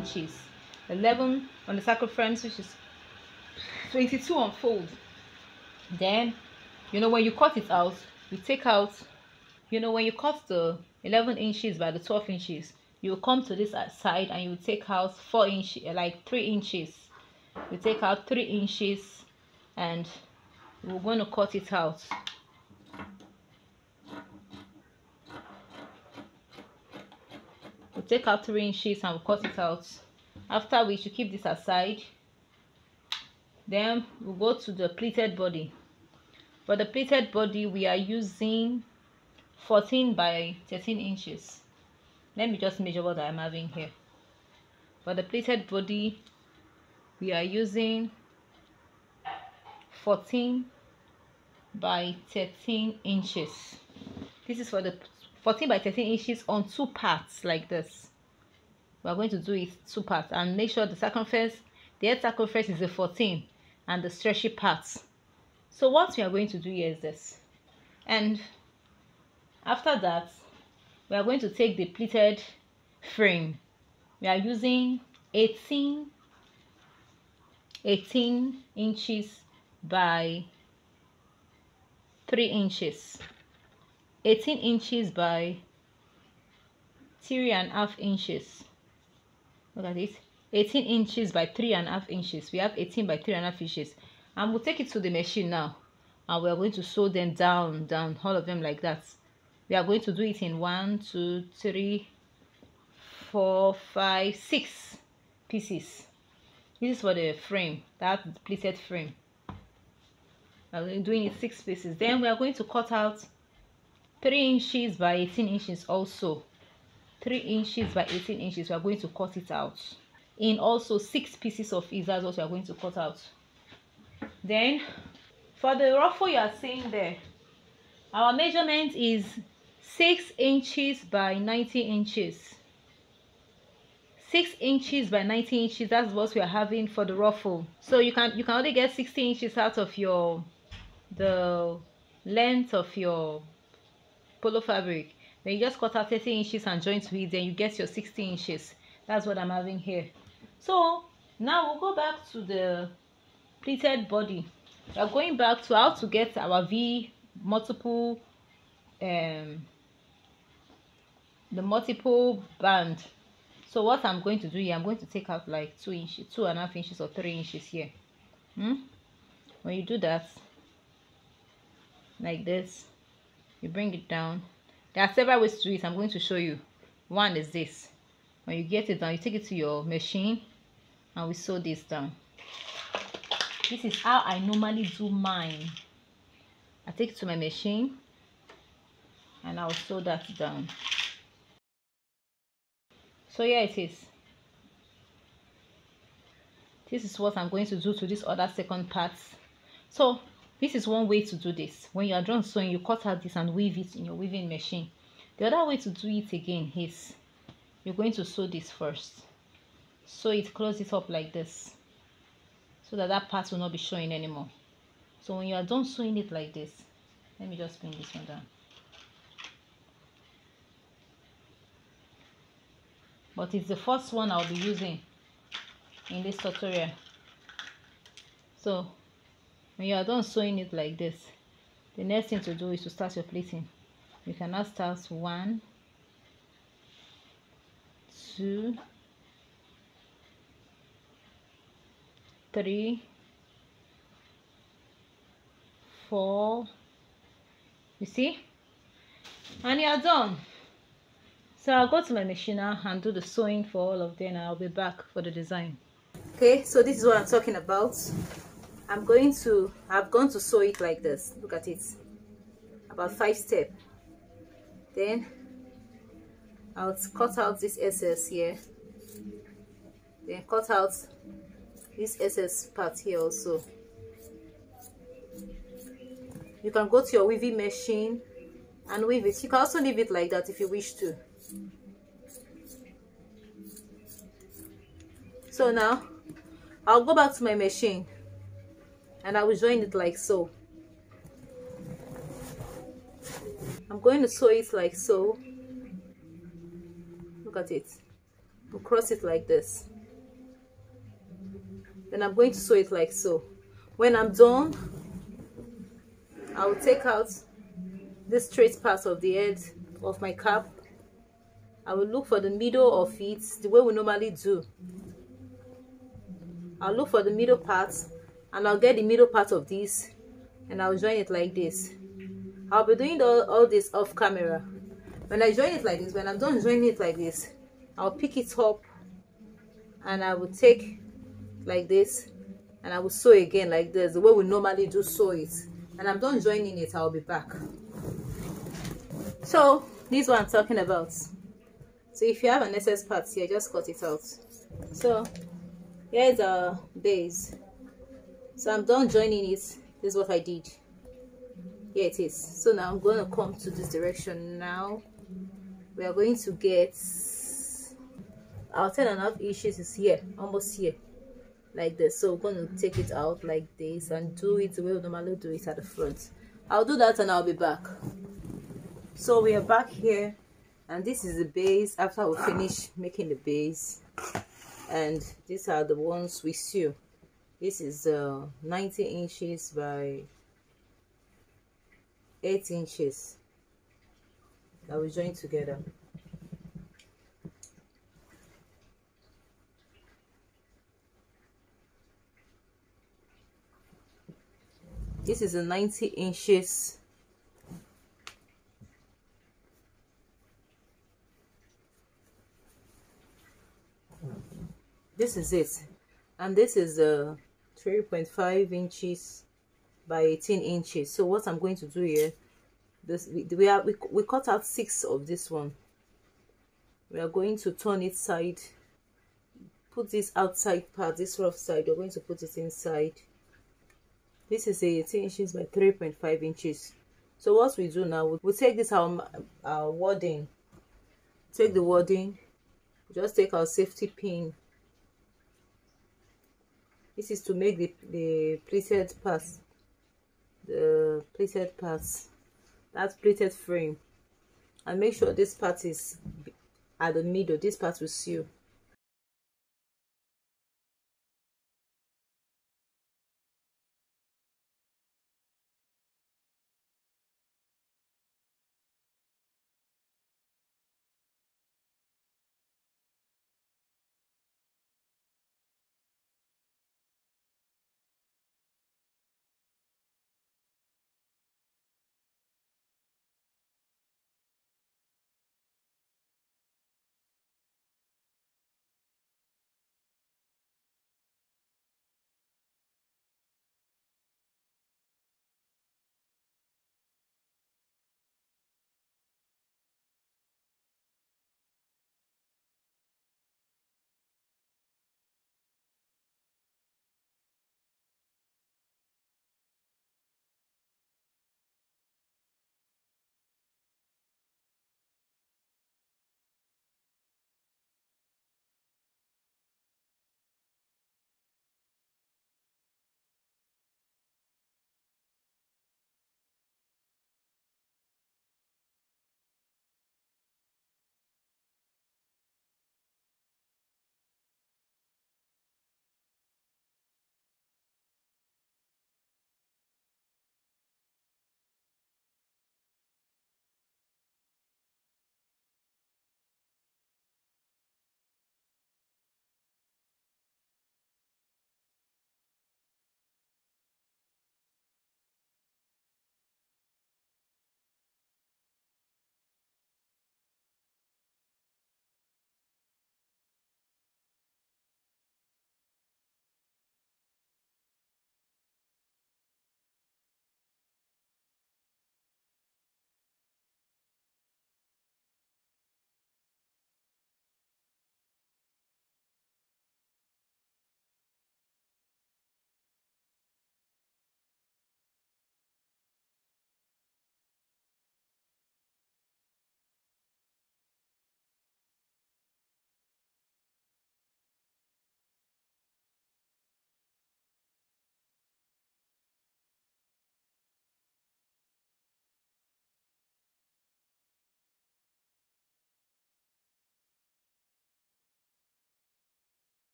inches, 11 on the circumference, which is 22 on fold. Then when you cut it out, you take out, when you cut the 11 inches by the 12 inches, you will come to this side and you will take out 4 inches, like 3 inches. You take out 3 inches and we're going to cut it out. We'll take out 3 inches and we'll cut it out. After which you keep this aside. Then we'll go to the pleated body. For the pleated body, we are using 14 by 13 inches. Let me just measure what I'm having here. For the pleated body, we are using 14 by 13 inches. This is for the 14 by 13 inches on 2 parts like this. We are going to do it 2 parts and make sure the circumference, the head circumference is the 14 and the stretchy parts. So what we are going to do here is this, and after that we are going to take the pleated frame. We are using 18 inches by 3 inches, 18 inches by 3.5 inches. Look at it, 18 inches by 3.5 inches. We have 18 by 3.5 inches, and we'll take it to the machine now, and we are going to sew them down, all of them like that. We are going to do it in 1, 2, 3, 4, 5, 6 pieces. This is for the frame, that's the pleated frame. I'm doing it 6 pieces. Then we are going to cut out 3 inches by 18 inches also. 3 inches by 18 inches. We are going to cut it out in also 6 pieces of it. That's what we are going to cut out. Then for the ruffle you are seeing there, our measurement is 6 inches by 19 inches. 6 inches by 19 inches. That's what we are having for the ruffle. So you can only get 60 inches out of the length of your polo fabric. Then you just cut out 30 inches and join to it, then you get your 60 inches. That's what I'm having here. So now we'll go back to the pleated body. We are going back to how to get our V multiple the multiple band. So what I'm going to do here, I'm going to take out like 2 inches, 2.5 inches or 3 inches here. When you do that like this, you bring it down. There are several ways to do it. I'm going to show you. One is this. When you get it down, you take it to your machine and we sew this down. This is how I normally do mine. I take it to my machine and I'll sew that down. So here it is. This is what I'm going to do to this other second part. So this is one way to do this. When you are done sewing, you cut out this and weave it in your weaving machine. The other way to do it again is you're going to sew this first. Sew it, close it up like this, so that that part will not be showing anymore. So when you are done sewing it like this, let me just bring this one down. But it's the first one I'll be using in this tutorial. So when you are done sewing it like this, the next thing to do is to start your pleating. You can now start 1, 2, 3, 4. You see? And you are done. So I'll go to my machine now and do the sewing for all of them, and I'll be back for the design. Okay, so this is what I'm talking about. I've gone to sew it like this. Look at it. About 5 steps. Then I'll cut out this excess here. Then cut out this excess part here also. You can go to your weaving machine and weave it. You can also leave it like that if you wish to. So now I'll go back to my machine and I will join it like so. I'm going to sew it like so. Look at it. We'll cross it like this. Then I'm going to sew it like so. When I'm done, I will take out this straight part of the head of my cap. I will look for the middle of it the way we normally do. I'll look for the middle part, and I'll get the middle part of this, and I'll join it like this. I'll be doing all this off camera. When I join it like this, when I'm done joining it like this, I'll pick it up and I will take like this, and I will sew again like this, the way we normally do sew it. And I'm done joining it, I'll be back. So this is what I'm talking about. So if you have an excess part here, just cut it out. So here's our base. So I'm done joining it. This is what I did. Here it is. So now I'm going to come to this direction. Now we are going to get our 10.5 inches is here, almost here, like this. So we're going to take it out like this and do it the way we normally do it at the front. I'll do that and I'll be back. So we are back here, and this is the base after we finish making the base, and these are the ones we sew. This is 90 inches by 8 inches that we join together. This is a 90 inches. This is it, and this is a 3.5 inches by 18 inches. So what I'm going to do here, we cut out 6 of this one. We are going to turn it side, put this outside part, this rough side, we're going to put it inside. This is 18 inches by 3.5 inches. So what we do now, we'll take this our wording, take the wording, just take our safety pin. This is to make the pleated parts, that's pleated frame, and make sure this part is at the middle. This part will sew.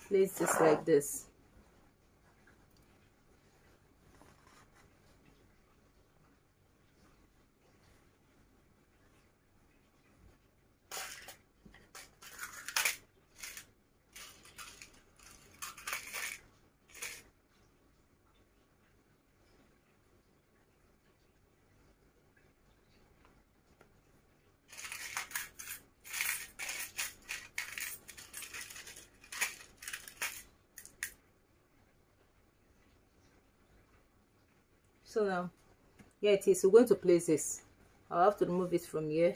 place this like this. So now, here it is. We're going to place this. I'll have to remove it from here.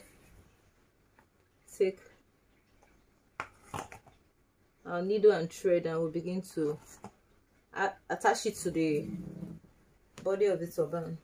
Take our needle and thread, and we'll begin to attach it to the body of the turban.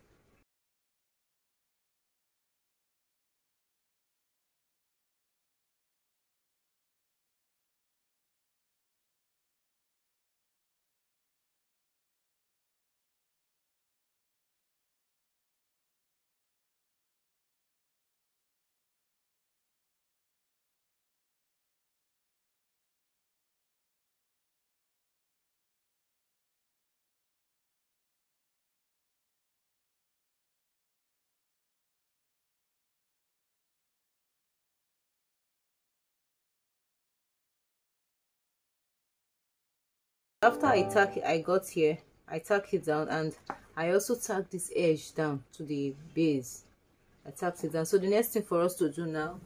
After I got here, I tack it down, and I also tack this edge down to the base. I tacked it down. So the next thing for us to do now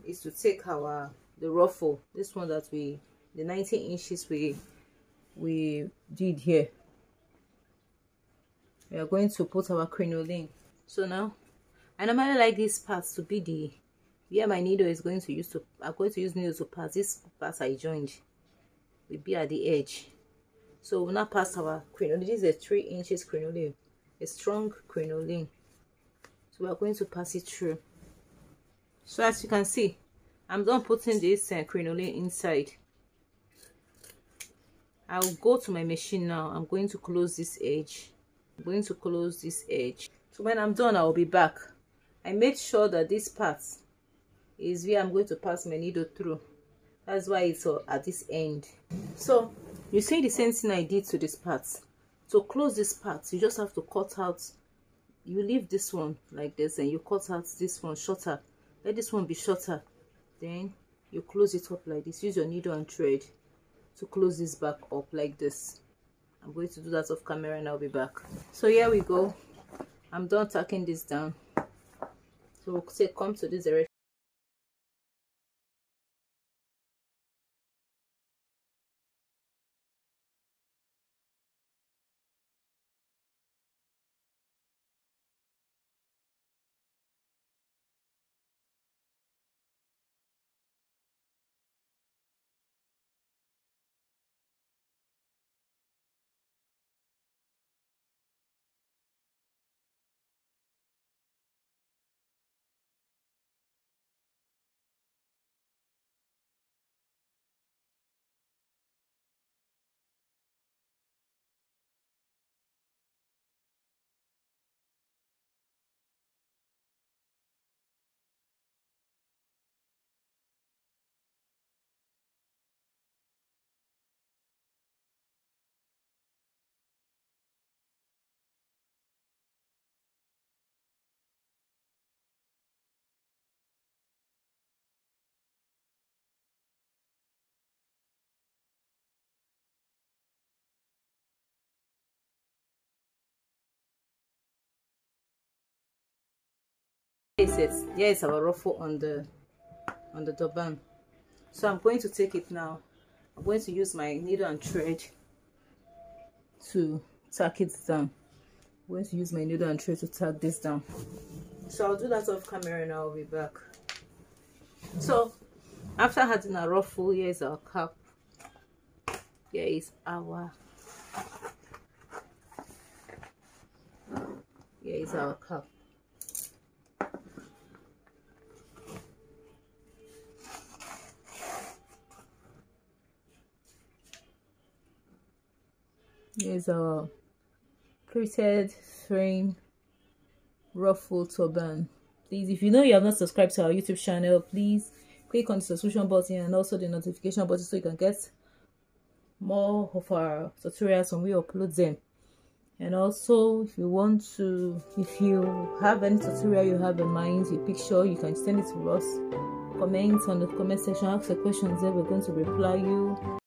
is to take the ruffle, this one that the 19 inches we did here. We are going to put our crinoline. So now, I normally like this part to be the where my needle is going to use to. I'm going to use needle to pass this part I joined. Will be at the edge. So we'll now pass our crinoline. This is a 3 inches crinoline, a strong crinoline. So we are going to pass it through. So as you can see, I'm done putting this crinoline inside. I'll go to my machine now. I'm going to close this edge. I'm going to close this edge. So when I'm done, I'll be back. I made sure that this part is where I'm going to pass my needle through. That's why it's at this end. So you see the same thing I did to this part. To close this part, you just have to cut out. You leave this one like this, and you cut out this one shorter. Let this one be shorter. Then you close it up like this. Use your needle and thread to close this back up like this. I'm going to do that off camera and I'll be back. So here we go. I'm done tacking this down. So we'll say come to this direction. Here is our ruffle on the turban. So I'm going to take it now. I'm going to use my needle and thread to tack it down. I'm going to use my needle and thread to tack this down. So I'll do that off camera and I'll be back. So after adding a ruffle, here is our cap. Here is our cap. Here's our pleated frame ruffle turban. Please, if you know you have not subscribed to our YouTube channel, please click on the subscription button and also the notification button so you can get more of our tutorials when we upload them. And also, if you have any tutorial you have in mind, a picture, you can send it to us. Comment on the comment section, ask the questions there, we're going to reply you.